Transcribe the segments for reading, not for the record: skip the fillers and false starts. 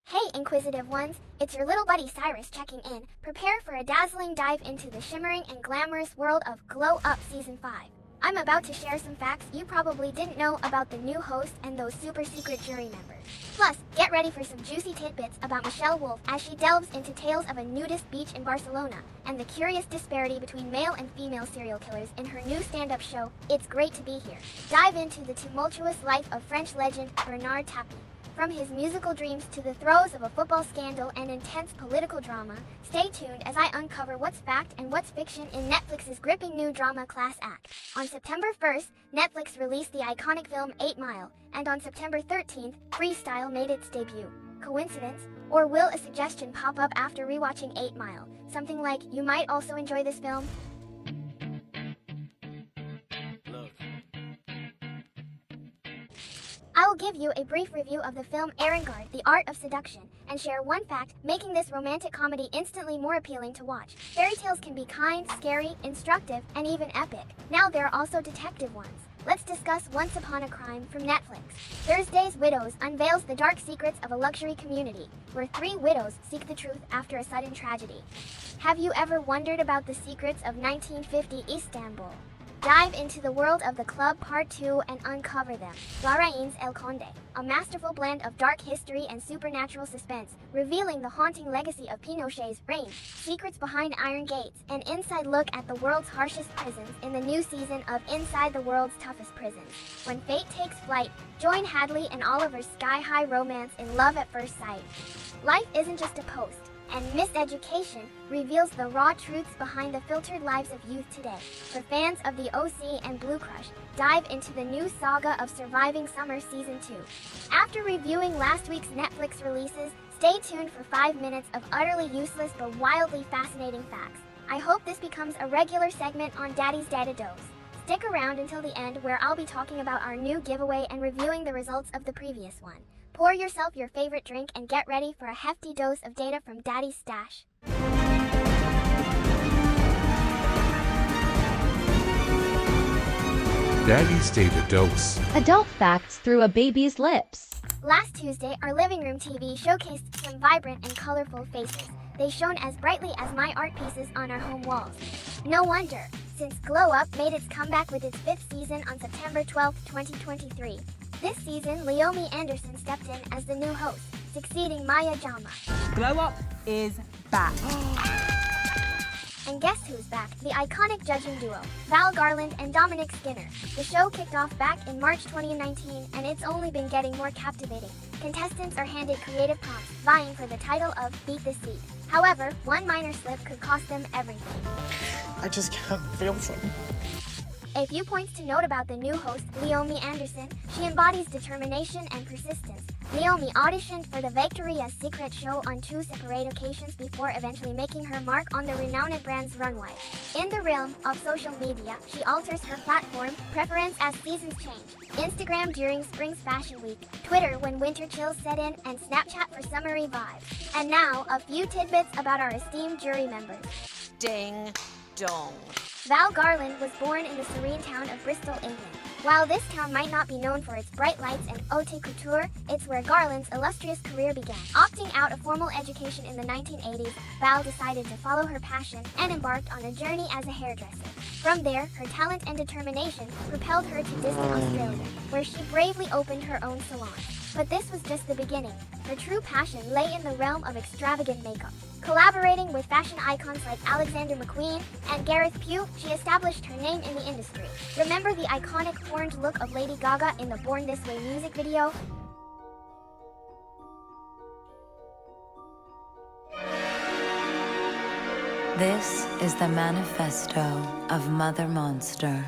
Hey inquisitive ones, it's your little buddy Cyrus checking in. Prepare for a dazzling dive into the shimmering and glamorous world of Glow Up Season 5. I'm about to share some facts you probably didn't know about the new host and those super secret jury members. Plus, get ready for some juicy tidbits about Michelle Wolf as she delves into tales of a nudist beach in Barcelona and the curious disparity between male and female serial killers in her new stand-up show, It's Great to Be Here. Dive into the tumultuous life of French legend Bernard Tapie. From his musical dreams to the throes of a football scandal and intense political drama, stay tuned as I uncover what's fact and what's fiction in Netflix's gripping new drama Class Act. On September 1st, Netflix released the iconic film 8 Mile, and on September 13th, Freestyle made its debut. Coincidence? Or will a suggestion pop up after rewatching 8 Mile? Something like, you might also enjoy this film? I will give you a brief review of the film Ermengarde, The Art of Seduction, and share one fact making this romantic comedy instantly more appealing to watch. Fairy tales can be kind, scary, instructive, and even epic. Now there are also detective ones. Let's discuss Once Upon a Crime from Netflix. Thursday's Widows unveils the dark secrets of a luxury community, where 3 widows seek the truth after a sudden tragedy. Have you ever wondered about the secrets of 1950 Istanbul? Dive into the world of The Club Part 2 and uncover them. La Reines El Conde, a masterful blend of dark history and supernatural suspense, revealing the haunting legacy of Pinochet's reign, secrets behind iron gates, an inside look at the world's harshest prisons in the new season of Inside the World's Toughest Prisons. When fate takes flight, join Hadley and Oliver's sky-high romance in Love at First Sight. Life isn't just a post, and Miseducation reveals the raw truths behind the filtered lives of youth today. For fans of the OC and Blue Crush, dive into the new saga of Surviving Summer Season 2. After reviewing last week's Netflix releases, stay tuned for 5 minutes of utterly useless but wildly fascinating facts. I hope this becomes a regular segment on Daddy's Data Dose. Stick around until the end where I'll be talking about our new giveaway and reviewing the results of the previous one. Pour yourself your favorite drink and get ready for a hefty dose of data from Daddy's Stash. Daddy's Data Dose. Adult facts through a baby's lips. Last Tuesday, our living room TV showcased some vibrant and colorful faces. They shone as brightly as my art pieces on our home walls. No wonder, since Glow Up made its comeback with its 5th season on September 12, 2023. This season, Leomi Anderson stepped in as the new host, succeeding Maya Jama. Glow Up is back. And guess who's back? The iconic judging duo, Val Garland and Dominic Skinner. The show kicked off back in March 2019, and it's only been getting more captivating. Contestants are handed creative prompts, vying for the title of Beat the Seat. However, one minor slip could cost them everything. I just can't feel something. A few points to note about the new host, Leomi Anderson. She embodies determination and persistence. Leomi auditioned for the Victoria's Secret show on 2 separate occasions before eventually making her mark on the renowned brand's runway. In the realm of social media, she alters her platform preference as seasons change. Instagram during spring's fashion week, Twitter when winter chills set in, and Snapchat for summery vibes. And now, a few tidbits about our esteemed jury members. Ding dong. Val Garland was born in the serene town of Bristol, England. While this town might not be known for its bright lights and haute couture, it's where Garland's illustrious career began. Opting out of formal education in the 1980s, Val decided to follow her passion and embarked on a journey as a hairdresser. From there, her talent and determination propelled her to distant Australia, where she bravely opened her own salon. But this was just the beginning. Her true passion lay in the realm of extravagant makeup. Collaborating with fashion icons like Alexander McQueen and Gareth Pugh, she established her name in the industry. Remember the iconic horned look of Lady Gaga in the Born This Way music video? This is the manifesto of Mother Monster.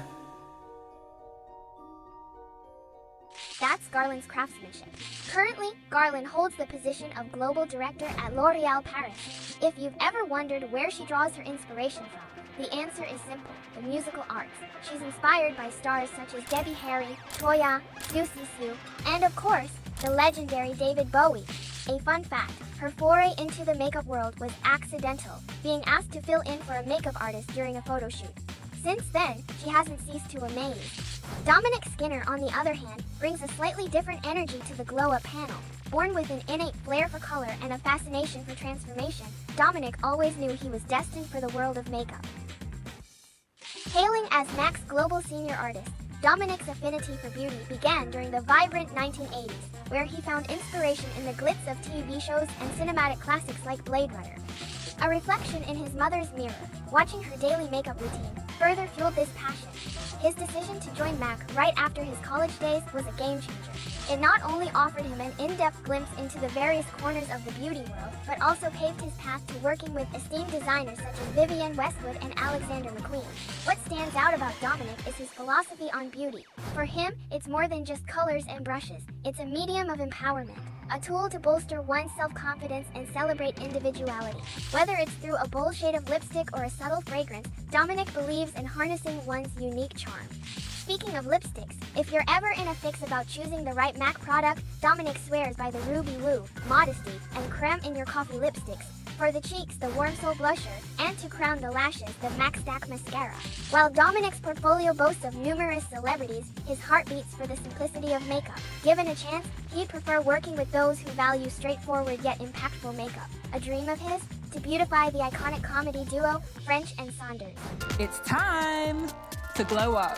That's Garland's craftsmanship. Currently, Garland holds the position of Global Director at L'Oréal Paris. If you've ever wondered where she draws her inspiration from, the answer is simple: the musical arts. She's inspired by stars such as Debbie Harry, Toya, Siu Sisu, and of course, the legendary David Bowie. A fun fact, her foray into the makeup world was accidental, being asked to fill in for a makeup artist during a photo shoot. Since then, she hasn't ceased to amaze. Dominic Skinner, on the other hand, brings a slightly different energy to the Glow Up panel. Born with an innate flair for color and a fascination for transformation, Dominic always knew he was destined for the world of makeup. Hailing as Mac's global senior artist, Dominic's affinity for beauty began during the vibrant 1980s, where he found inspiration in the glitz of TV shows and cinematic classics like Blade Runner. A reflection in his mother's mirror, watching her daily makeup routine, further fueled this passion. His decision to join Mac right after his college days was a game changer. It not only offered him an in-depth glimpse into the various corners of the beauty world, but also paved his path to working with esteemed designers such as Vivienne Westwood and Alexander McQueen. What stands out about Dominic is his philosophy on beauty. For him, it's more than just colors and brushes. It's a medium of empowerment, a tool to bolster one's self-confidence and celebrate individuality. Whether it's through a bold shade of lipstick or a subtle fragrance, Dominic believes in harnessing one's unique charm. Speaking of lipsticks, if you're ever in a fix about choosing the right MAC product, Dominic swears by the Ruby Woo, Modesty, and Creme in Your Coffee lipsticks. For the cheeks, the Warm Soul blusher, and to crown the lashes, the MAC Stack mascara. While Dominic's portfolio boasts of numerous celebrities, his heart beats for the simplicity of makeup. Given a chance, he'd prefer working with those who value straightforward yet impactful makeup. A dream of his? To beautify the iconic comedy duo, French and Saunders. It's time to glow up.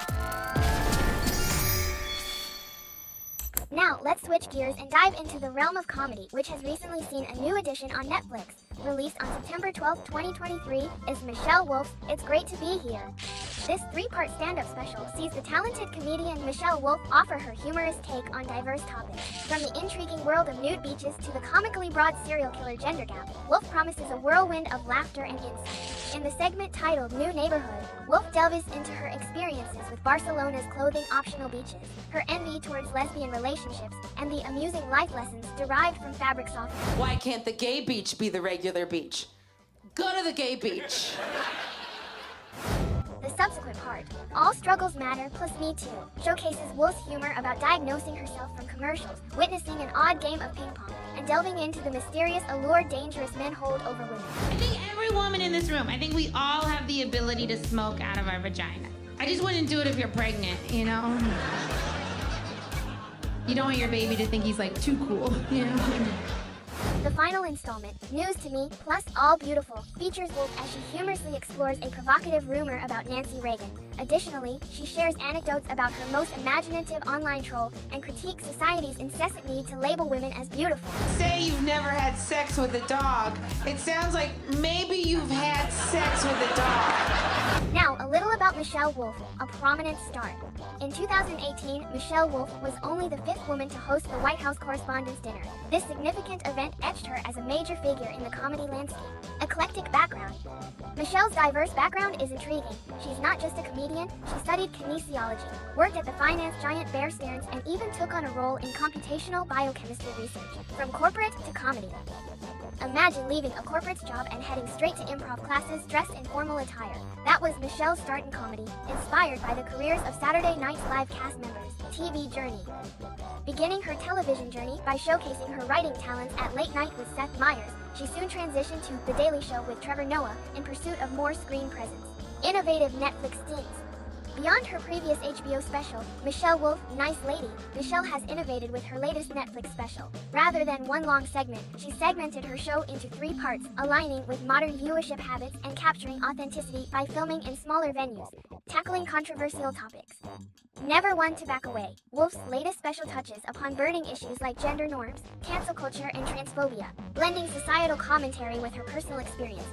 Now, let's switch gears and dive into the realm of comedy, which has recently seen a new addition on Netflix. Released on September 12, 2023, is Michelle Wolf's It's Great to Be Here. This three-part stand-up special sees the talented comedian Michelle Wolf offer her humorous take on diverse topics. From the intriguing world of nude beaches to the comically broad serial killer gender gap, Wolf promises a whirlwind of laughter and insight. In the segment titled New Neighborhood, Wolf delves into her experiences with Barcelona's clothing-optional beaches, her envy towards lesbian relationships, and the amusing life lessons derived from fabric softening. Why can't the gay beach be the regular beach? Go to the gay beach. The subsequent part, All Struggles Matter plus Me Too, showcases Wolf's humor about diagnosing herself from commercials, witnessing an odd game of ping pong, and delving into the mysterious allure dangerous men hold over women. I think every woman in this room, I think we all have the ability to smoke out of our vagina. I just wouldn't do it if you're pregnant, you know? You don't want your baby to think he's like too cool, you know? The final installment, News to Me plus All Beautiful, features Wolf as she humorously explores a provocative rumor about Nancy Reagan. Additionally, she shares anecdotes about her most imaginative online troll and critiques society's incessant need to label women as beautiful. Say you've never had sex with a dog. It sounds like maybe you've had sex with a dog. Now, a little about Michelle Wolf, a prominent star. In 2018, Michelle Wolf was only the fifth woman to host the White House Correspondents' Dinner. This significant event etched her as a major figure in the comedy landscape. Eclectic background. Michelle's diverse background is intriguing. She's not just a comedian, she studied kinesiology, worked at the finance giant Bear Stearns, and even took on a role in computational biochemistry research. From corporate to comedy. Imagine leaving a corporate job and heading straight to improv classes dressed in formal attire. That was Michelle's start in comedy, inspired by the careers of Saturday Night Live cast members. TV journey. Beginning her television journey by showcasing her writing talents at Late Night with Seth Meyers, she soon transitioned to The Daily Show with Trevor Noah in pursuit of more screen presence. Innovative Netflix stints. Beyond her previous HBO special, Michelle Wolf, Nice Lady, Michelle has innovated with her latest Netflix special. Rather than one long segment, she segmented her show into 3 parts, aligning with modern viewership habits and capturing authenticity by filming in smaller venues, tackling controversial topics. Never one to back away, Wolf's latest special touches upon burning issues like gender norms, cancel culture, and transphobia, blending societal commentary with her personal experiences.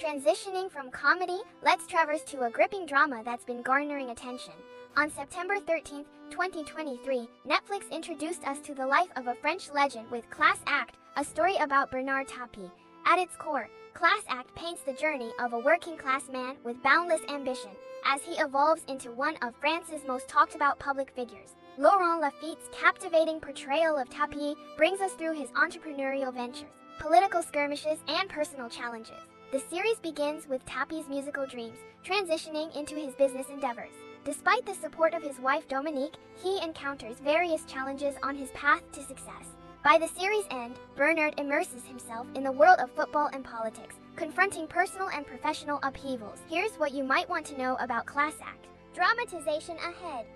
Transitioning from comedy, let's traverse to a gripping drama that's been garnering attention. On September 13, 2023, Netflix introduced us to the life of a French legend with Class Act, a story about Bernard Tapie. At its core, Class Act paints the journey of a working-class man with boundless ambition, as he evolves into one of France's most talked-about public figures. Laurent Lafitte's captivating portrayal of Tapie brings us through his entrepreneurial ventures, political skirmishes, and personal challenges. The series begins with Tapie's musical dreams, transitioning into his business endeavors. Despite the support of his wife Dominique, he encounters various challenges on his path to success. By the series' end, Bernard immerses himself in the world of football and politics, confronting personal and professional upheavals. Here's what you might want to know about Class Act. Dramatization ahead.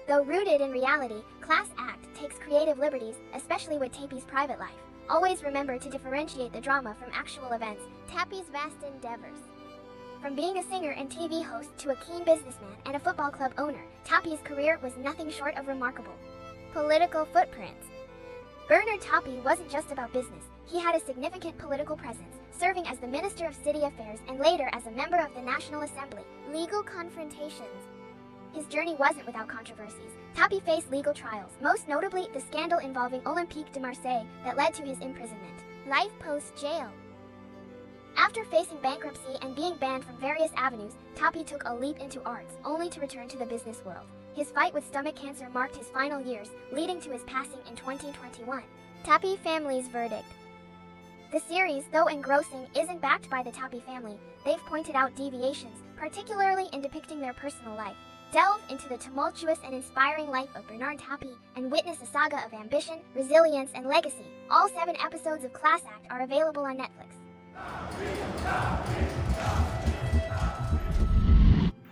Though rooted in reality, Class Act takes creative liberties, especially with Tappy's private life. Always remember to differentiate the drama from actual events. Tappy's vast endeavors. From being a singer and TV host to a keen businessman and a football club owner, Tappy's career was nothing short of remarkable. Political footprints. Bernard Tappy wasn't just about business. He had a significant political presence, serving as the Minister of City Affairs and later as a member of the National Assembly. Legal confrontations. His journey wasn't without controversies. Tappy faced legal trials, most notably the scandal involving Olympique de Marseille that led to his imprisonment. Life post-jail. After facing bankruptcy and being banned from various avenues, Tappy took a leap into arts, only to return to the business world. His fight with stomach cancer marked his final years, leading to his passing in 2021. Tappy family's verdict. The series, though engrossing, isn't backed by the Tappy family. They've pointed out deviations, particularly in depicting their personal life. Delve into the tumultuous and inspiring life of Bernard Tappy and witness a saga of ambition, resilience, and legacy. All 7 episodes of Class Act are available on Netflix.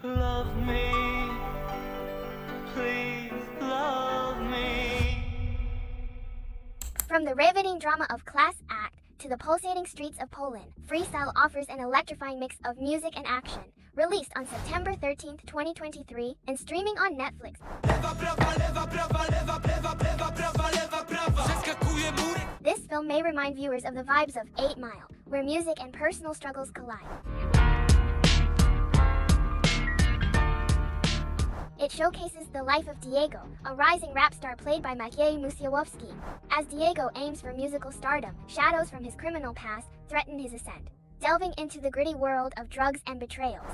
Love me, please love me. From the riveting drama of Class Act to the pulsating streets of Poland, Freestyle offers an electrifying mix of music and action. Released on September 13th, 2023, and streaming on Netflix. This film may remind viewers of the vibes of 8 Mile, where music and personal struggles collide. It showcases the life of Diego, a rising rap star played by Maciej Musiałowski. As Diego aims for musical stardom, shadows from his criminal past threaten his ascent, delving into the gritty world of drugs and betrayals.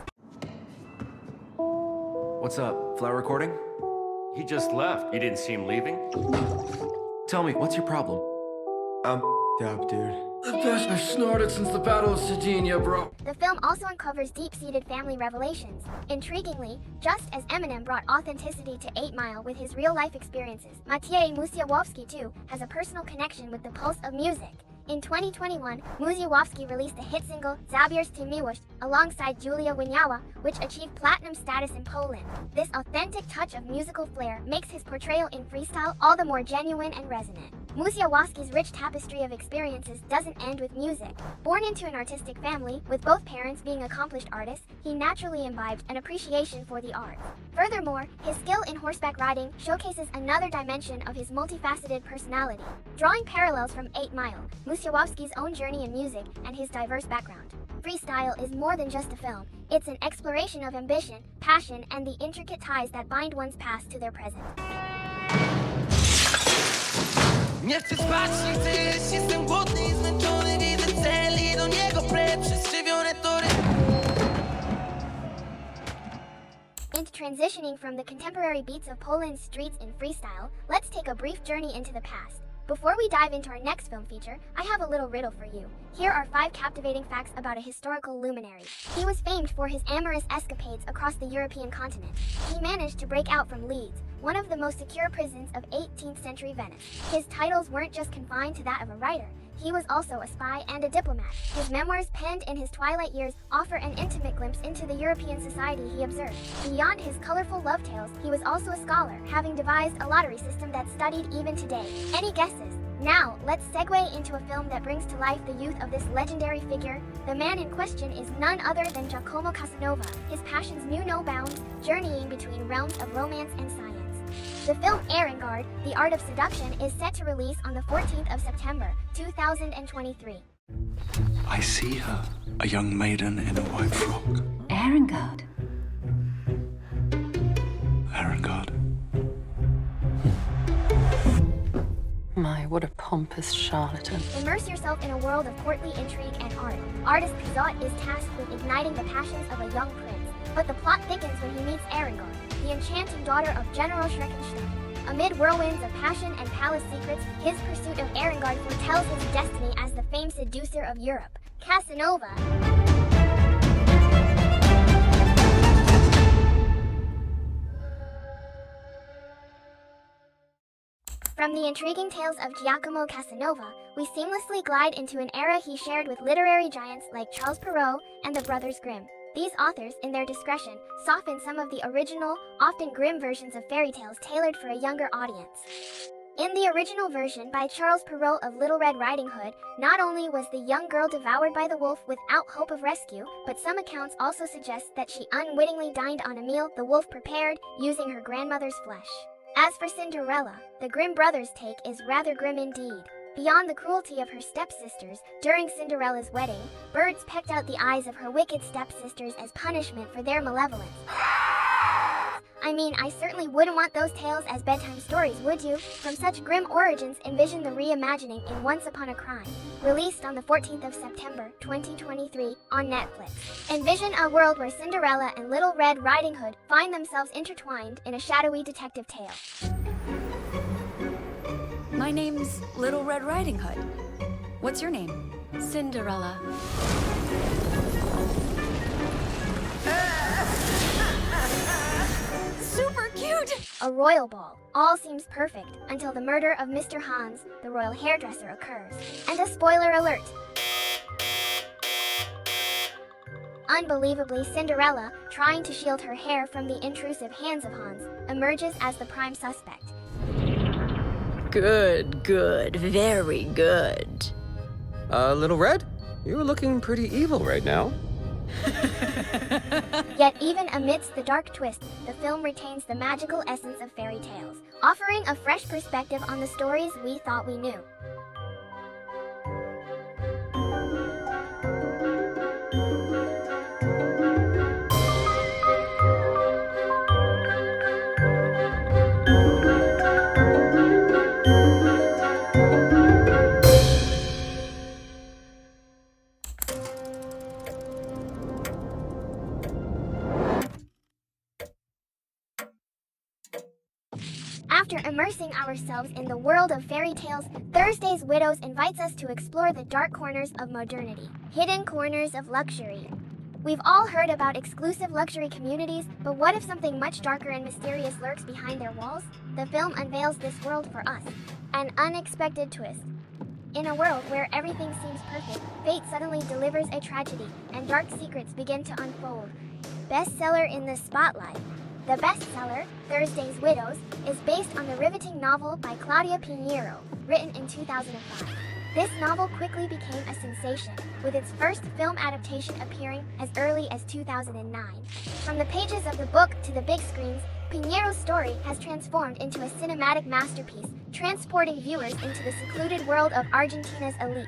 What's up? Flower recording? He just left. You didn't see him leaving? Tell me, what's your problem? I'm dope, dude. The best I've snorted since the Battle of Sardinia, bro. The film also uncovers deep-seated family revelations. Intriguingly, just as Eminem brought authenticity to 8 Mile with his real-life experiences, Maciej Musiałowski too has a personal connection with the pulse of music. In 2021, Musiałowski released the hit single Zabierz Ty Miłość alongside Julia Wieniawa, which achieved platinum status in Poland. This authentic touch of musical flair makes his portrayal in Freestyle all the more genuine and resonant. Musiałowski's rich tapestry of experiences doesn't end with music. Born into an artistic family, with both parents being accomplished artists, he naturally imbibed an appreciation for the arts. Furthermore, his skill in horseback riding showcases another dimension of his multifaceted personality. Drawing parallels from 8 Mile, Musiałowski's own journey in music, and his diverse background. Freestyle is more than just a film. It's an exploration of ambition, passion, and the intricate ties that bind one's past to their present. Nie chcę spać, nie chcę jeść, jestem głodny i zmęczony, widzę cel i do niego prę przez krzywione tory. In transitioning from the contemporary beats of Poland's streets in Freestyle, let's take a brief journey into the past. Before we dive into our next film feature, I have a little riddle for you. Here are 5 captivating facts about a historical luminary. He was famed for his amorous escapades across the European continent. He managed to break out from Leeds, one of the most secure prisons of 18th century Venice. His titles weren't just confined to that of a writer. He was also a spy and a diplomat. His memoirs, penned in his twilight years, offer an intimate glimpse into the European society he observed. Beyond his colorful love tales, he was also a scholar, having devised a lottery system that's studied even today. Any guesses? Now, let's segue into a film that brings to life the youth of this legendary figure. The man in question is none other than Giacomo Casanova. His passions knew no bounds, journeying between realms of romance and science. The film Erengard, The Art of Seduction, is set to release on the 14th of September, 2023. I see her, a young maiden in a white frock. Erengard. Erengard. My, what a pompous charlatan. Immerse yourself in a world of courtly intrigue and art. Artist Pizot is tasked with igniting the passions of a young prince. But the plot thickens when he meets Erengard, the enchanting daughter of General Schreckenstein. Amid whirlwinds of passion and palace secrets, his pursuit of Erengard foretells his destiny as the famed seducer of Europe. Casanova. From the intriguing tales of Giacomo Casanova, we seamlessly glide into an era he shared with literary giants like Charles Perrault and the Brothers Grimm. These authors, in their discretion, soften some of the original, often grim versions of fairy tales tailored for a younger audience. In the original version by Charles Perrault of Little Red Riding Hood, not only was the young girl devoured by the wolf without hope of rescue, but some accounts also suggest that she unwittingly dined on a meal the wolf prepared, using her grandmother's flesh. As for Cinderella, the Grimm brothers' take is rather grim indeed. Beyond the cruelty of her stepsisters, during Cinderella's wedding, birds pecked out the eyes of her wicked stepsisters as punishment for their malevolence. I mean, I certainly wouldn't want those tales as bedtime stories, would you? From such grim origins, envision the reimagining in Once Upon a Crime, released on the 14th of September, 2023, on Netflix. Envision a world where Cinderella and Little Red Riding Hood find themselves intertwined in a shadowy detective tale. My name's Little Red Riding Hood. What's your name? Cinderella. Super cute! A royal ball. All seems perfect until the murder of Mr. Hans, the royal hairdresser, occurs. And a spoiler alert. Unbelievably, Cinderella, trying to shield her hair from the intrusive hands of Hans, emerges as the prime suspect. Good, very good. Little Red? You're looking pretty evil right now. Yet even amidst the dark twist, the film retains the magical essence of fairy tales, offering a fresh perspective on the stories we thought we knew. After immersing ourselves in the world of fairy tales, Thursday's Widows invites us to explore the dark corners of modernity, hidden corners of luxury. We've all heard about exclusive luxury communities, but what if something much darker and mysterious lurks behind their walls? The film unveils this world for us. An unexpected twist. In a world where everything seems perfect, fate suddenly delivers a tragedy, and dark secrets begin to unfold. Bestseller in the spotlight. The bestseller, Thursday's Widows, is based on the riveting novel by Claudia Pinheiro, written in 2005. This novel quickly became a sensation, with its first film adaptation appearing as early as 2009. From the pages of the book to the big screens, Pinheiro's story has transformed into a cinematic masterpiece, transporting viewers into the secluded world of Argentina's elite.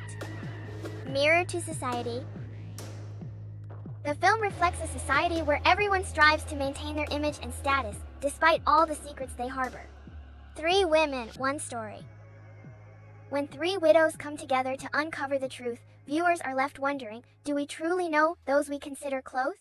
Mirror to society. The film reflects a society where everyone strives to maintain their image and status, despite all the secrets they harbor. 3 women, 1 story. When 3 widows come together to uncover the truth, viewers are left wondering, do we truly know those we consider close?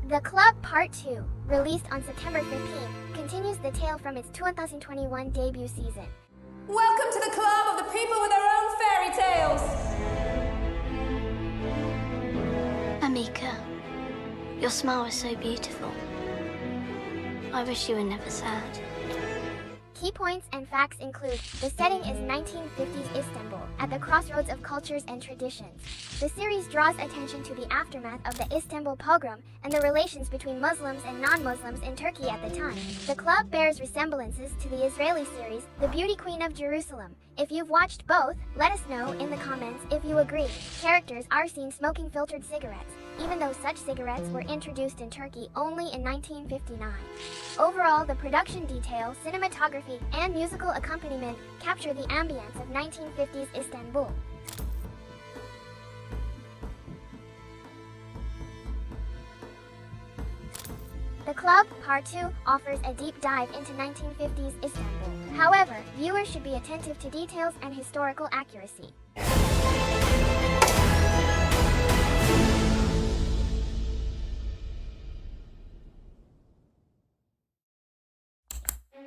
The Club Part 2, released on September 15, continues the tale from its 2021 debut season. Welcome to the club of the people with their own fairy tales. Amika, your smile is so beautiful. I wish you were never sad. Key points and facts include, the setting is 1950s Istanbul, at the crossroads of cultures and traditions. The series draws attention to the aftermath of the Istanbul pogrom and the relations between Muslims and non-Muslims in Turkey at the time. The club bears resemblances to the Israeli series, The Beauty Queen of Jerusalem. If you've watched both, let us know in the comments if you agree. Characters are seen smoking filtered cigarettes, even though such cigarettes were introduced in Turkey only in 1959. Overall, the production detail, cinematography, and musical accompaniment capture the ambience of 1950s Istanbul. The Club Part 2 offers a deep dive into 1950s Istanbul. However, viewers should be attentive to details and historical accuracy.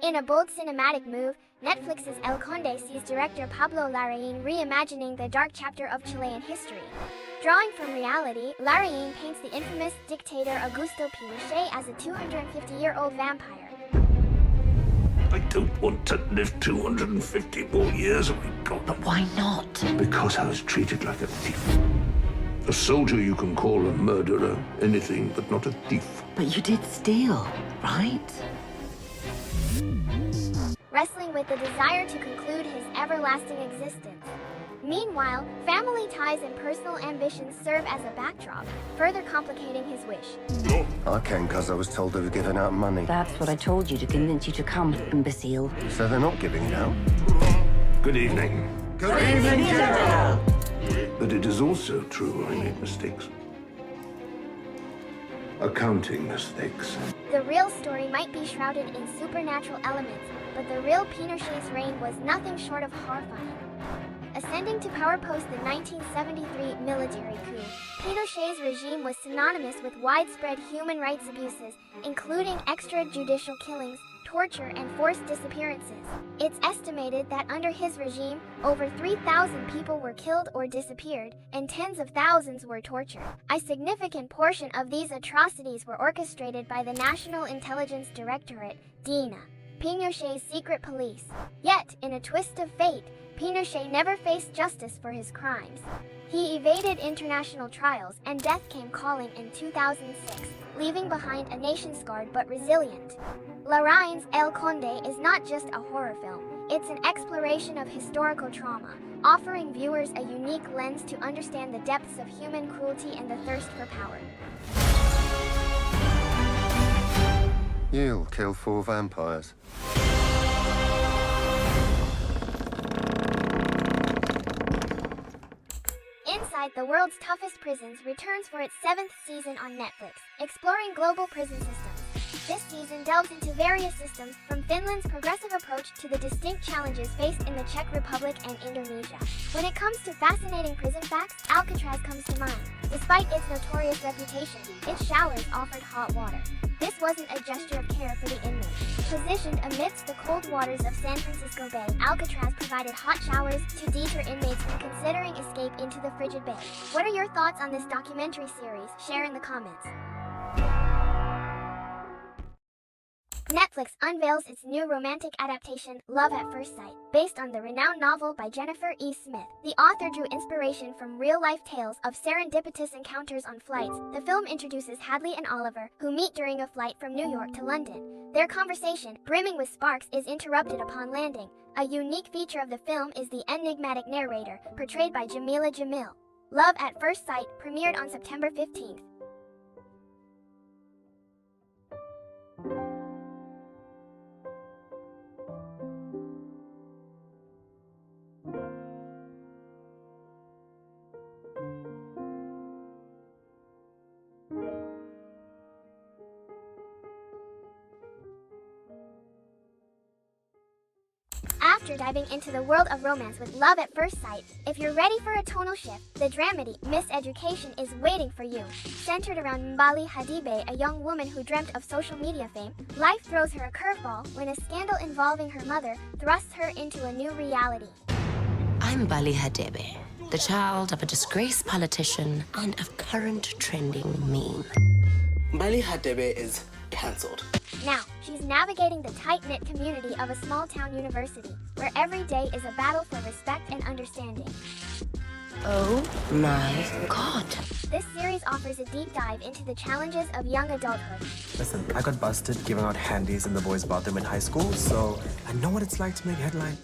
In a bold cinematic move, Netflix's El Conde sees director Pablo Larraín reimagining the dark chapter of Chilean history. Drawing from reality, Larraín paints the infamous dictator Augusto Pinochet as a 250-year-old vampire. I don't want to live 250 more years, oh my God. But why not? Because I was treated like a thief. A soldier you can call a murderer, anything but not a thief. But you did steal, right? Wrestling with the desire to conclude his everlasting existence. Meanwhile, family ties and personal ambitions serve as a backdrop, further complicating his wish. I came because I was told they were giving out money. That's what I told you to convince you to come, imbecile. So they're not giving it out? Good evening. Good evening, General! But it is also true I made mistakes. Accounting mistakes. The real story might be shrouded in supernatural elements, but the real Pinochet's reign was nothing short of horrifying. Ascending to power post the 1973 military coup, Pinochet's regime was synonymous with widespread human rights abuses, including extrajudicial killings, torture, and forced disappearances. It's estimated that under his regime, over 3,000 people were killed or disappeared, and tens of thousands were tortured. A significant portion of these atrocities were orchestrated by the National Intelligence Directorate, DINA, Pinochet's secret police. Yet, in a twist of fate, Pinochet never faced justice for his crimes. He evaded international trials, and death came calling in 2006, leaving behind a nation scarred but resilient. Larraín's El Conde is not just a horror film, it's an exploration of historical trauma, offering viewers a unique lens to understand the depths of human cruelty and the thirst for power. You'll kill 4 vampires. Inside the World's Toughest Prisons returns for its 7th season on Netflix, exploring global prison systems. This season delves into various systems, from Finland's progressive approach to the distinct challenges faced in the Czech Republic and Indonesia. When it comes to fascinating prison facts, Alcatraz comes to mind. Despite its notorious reputation, its showers offered hot water. This wasn't a gesture of care for the inmates. Positioned amidst the cold waters of San Francisco Bay, Alcatraz provided hot showers to deter inmates from considering escape into the frigid bay. What are your thoughts on this documentary series? Share in the comments. Netflix unveils its new romantic adaptation, Love at First Sight, based on the renowned novel by Jennifer E. Smith. The author drew inspiration from real-life tales of serendipitous encounters on flights. The film introduces Hadley and Oliver, who meet during a flight from New York to London. Their conversation, brimming with sparks, is interrupted upon landing. A unique feature of the film is the enigmatic narrator, portrayed by Jamila Jamil. Love at First Sight premiered on September 15th. After diving into the world of romance with Love at First Sight, if you're ready for a tonal shift, the dramedy Miseducation is waiting for you. Centered around Mbali Hadibe, a young woman who dreamt of social media fame, life throws her a curveball when a scandal involving her mother thrusts her into a new reality. I'm Mbali Hadibe, the child of a disgraced politician and a current trending meme. Mbali Hadibe is cancelled. Now, she's navigating the tight-knit community of a small-town university, where every day is a battle for respect and understanding. Oh my God. This series offers a deep dive into the challenges of young adulthood. Listen, I got busted giving out handies in the boys' bathroom in high school, so I know what it's like to make headlines.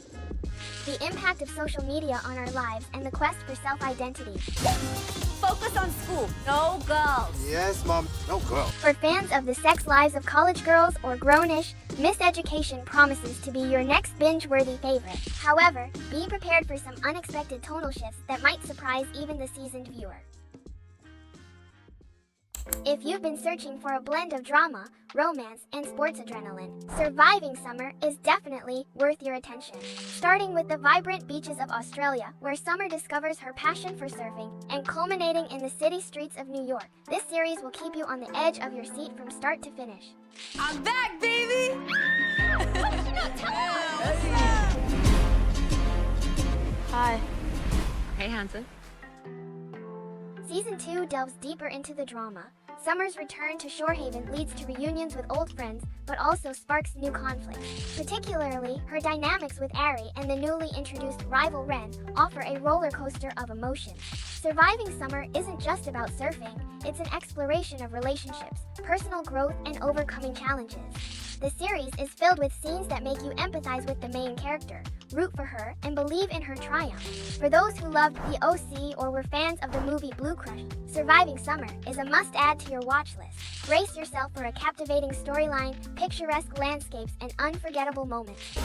The impact of social media on our lives and the quest for self-identity. Focus on school. No girls. Yes, Mom. No girls. For fans of the sex lives of college girls or grown-ish, Miseducation promises to be your next binge-worthy favorite. However, be prepared for some unexpected tonal shifts that might surprise even the seasoned viewer. If you've been searching for a blend of drama, romance, and sports adrenaline, Surviving Summer is definitely worth your attention. Starting with the vibrant beaches of Australia, where Summer discovers her passion for surfing, and culminating in the city streets of New York, this series will keep you on the edge of your seat from start to finish. I'm back, baby! Hi. Hey, Hanson. Season 2 delves deeper into the drama. Summer's return to Shorehaven leads to reunions with old friends, but also sparks new conflicts. Particularly, her dynamics with Ari and the newly introduced rival Ren offer a roller coaster of emotions. Surviving summer isn't just about surfing, it's an exploration of relationships, personal growth, and overcoming challenges. The series is filled with scenes that make you empathize with the main character, root for her, and believe in her triumph. For those who loved The OC or were fans of the movie Blue Crush, Surviving Summer is a must-add to your watch list. Brace yourself for a captivating storyline, picturesque landscapes, and unforgettable moments.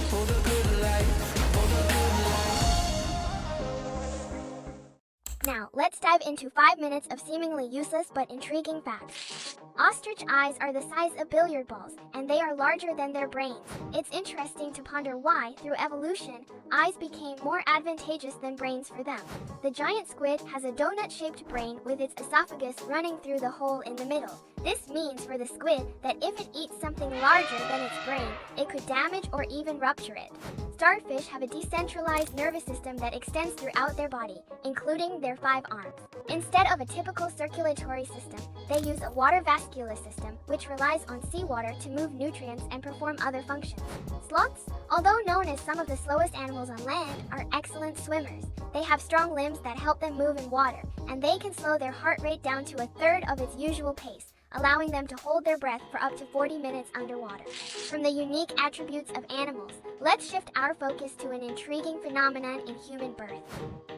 Now, let's dive into 5 minutes of seemingly useless but intriguing facts. Ostrich eyes are the size of billiard balls, and they are larger than their brains. It's interesting to ponder why, through evolution, eyes became more advantageous than brains for them. The giant squid has a donut-shaped brain with its esophagus running through the hole in the middle. This means for the squid that if it eats something larger than its brain, it could damage or even rupture it. Starfish have a decentralized nervous system that extends throughout their body, including their 5 arms. Instead of a typical circulatory system, they use a water vascular system, which relies on seawater to move nutrients and perform other functions. Sloths, although known as some of the slowest animals on land, are excellent swimmers. They have strong limbs that help them move in water, and they can slow their heart rate down to a third of its usual pace, allowing them to hold their breath for up to 40 minutes underwater. From the unique attributes of animals, let's shift our focus to an intriguing phenomenon in human birth.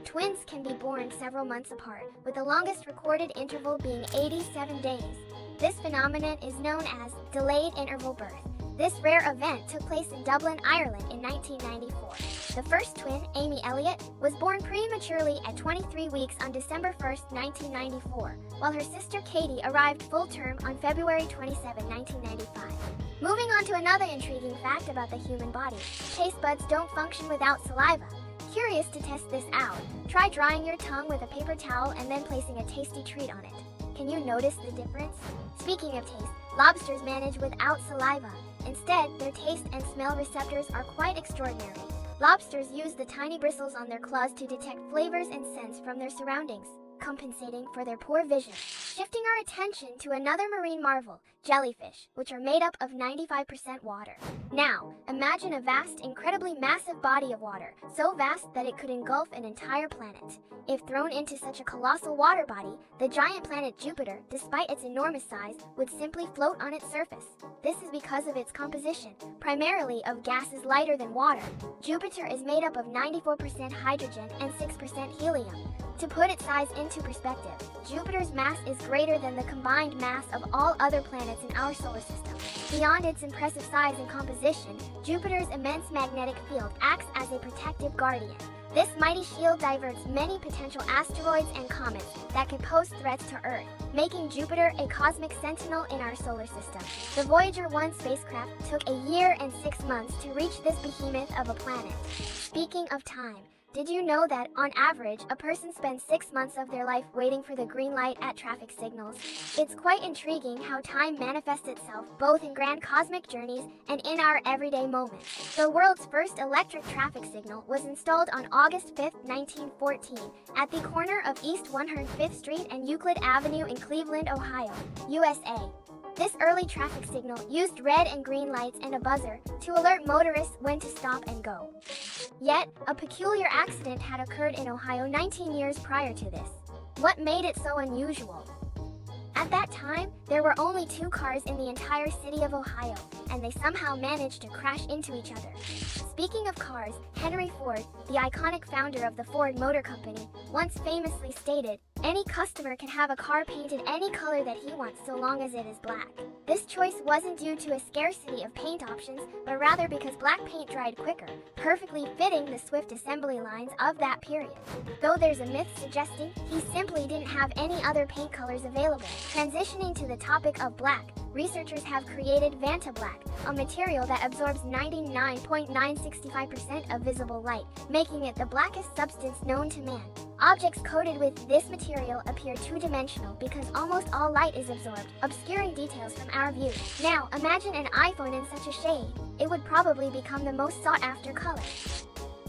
Twins can be born several months apart, with the longest recorded interval being 87 days. This phenomenon is known as delayed interval birth. This rare event took place in Dublin, Ireland in 1994. The first twin, Amy Elliott, was born prematurely at 23 weeks on December 1, 1994, while her sister Katie arrived full term on February 27, 1995. Moving on to another intriguing fact about the human body. Taste buds don't function without saliva. Curious to test this out? Try drying your tongue with a paper towel and then placing a tasty treat on it. Can you notice the difference? Speaking of taste, lobsters manage without saliva. Instead, their taste and smell receptors are quite extraordinary. Lobsters use the tiny bristles on their claws to detect flavors and scents from their surroundings, compensating for their poor vision. Shifting our attention to another marine marvel, jellyfish, which are made up of 95% water. Now, imagine a vast, incredibly massive body of water, so vast that it could engulf an entire planet. If thrown into such a colossal water body, the giant planet Jupiter, despite its enormous size, would simply float on its surface. This is because of its composition, primarily of gases lighter than water. Jupiter is made up of 94% hydrogen and 6% helium. To put its size into perspective, Jupiter's mass is greater than the combined mass of all other planets in our solar system. Beyond its impressive size and composition, Jupiter's immense magnetic field acts as a protective guardian. This mighty shield diverts many potential asteroids and comets that could pose threats to Earth, making Jupiter a cosmic sentinel in our solar system. The Voyager 1 spacecraft took a year and 6 months to reach this behemoth of a planet. Speaking of time, did you know that, on average, a person spends 6 months of their life waiting for the green light at traffic signals? It's quite intriguing how time manifests itself both in grand cosmic journeys and in our everyday moments. The world's first electric traffic signal was installed on August 5, 1914, at the corner of East 105th Street and Euclid Avenue in Cleveland, Ohio, USA. This early traffic signal used red and green lights and a buzzer to alert motorists when to stop and go. Yet, a peculiar accident had occurred in Ohio 19 years prior to this. What made it so unusual? At that time, there were only 2 cars in the entire city of Ohio, and they somehow managed to crash into each other. Speaking of cars, Henry Ford, the iconic founder of the Ford Motor Company, once famously stated, "Any customer can have a car painted any color that he wants so long as it is black." This choice wasn't due to a scarcity of paint options, but rather because black paint dried quicker, perfectly fitting the swift assembly lines of that period. Though there's a myth suggesting he simply didn't have any other paint colors available. Transitioning to the topic of black, researchers have created Vanta Black, a material that absorbs 99.965% of visible light, making it the blackest substance known to man. Objects coated with this material appear two-dimensional because almost all light is absorbed, obscuring details from our view. Now, imagine an iPhone in such a shade. It would probably become the most sought-after color.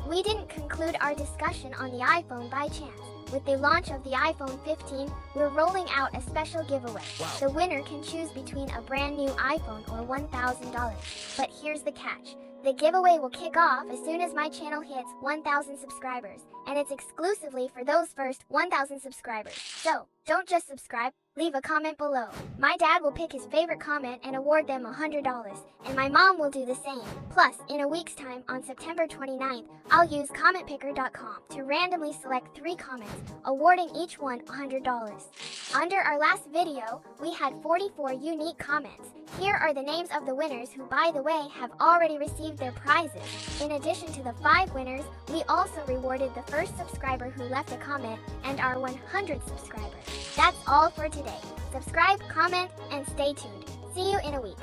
We didn't conclude our discussion on the iPhone by chance. With the launch of the iPhone 15, we're rolling out a special giveaway. The winner can choose between a brand new iPhone or $1,000. But here's the catch. The giveaway will kick off as soon as my channel hits 1,000 subscribers, and it's exclusively for those first 1,000 subscribers. So, don't just subscribe, leave a comment below. My dad will pick his favorite comment and award them $100, and my mom will do the same. Plus, in a week's time, on September 29th, I'll use commentpicker.com to randomly select 3 comments, awarding each one $100. Under our last video, we had 44 unique comments. Here are the names of the winners who, by the way, have already received their prizes. In addition to the 5 winners, we also rewarded the first subscriber who left a comment and our 100th subscriber. That's all for today. Subscribe, comment, and stay tuned. See you in a week.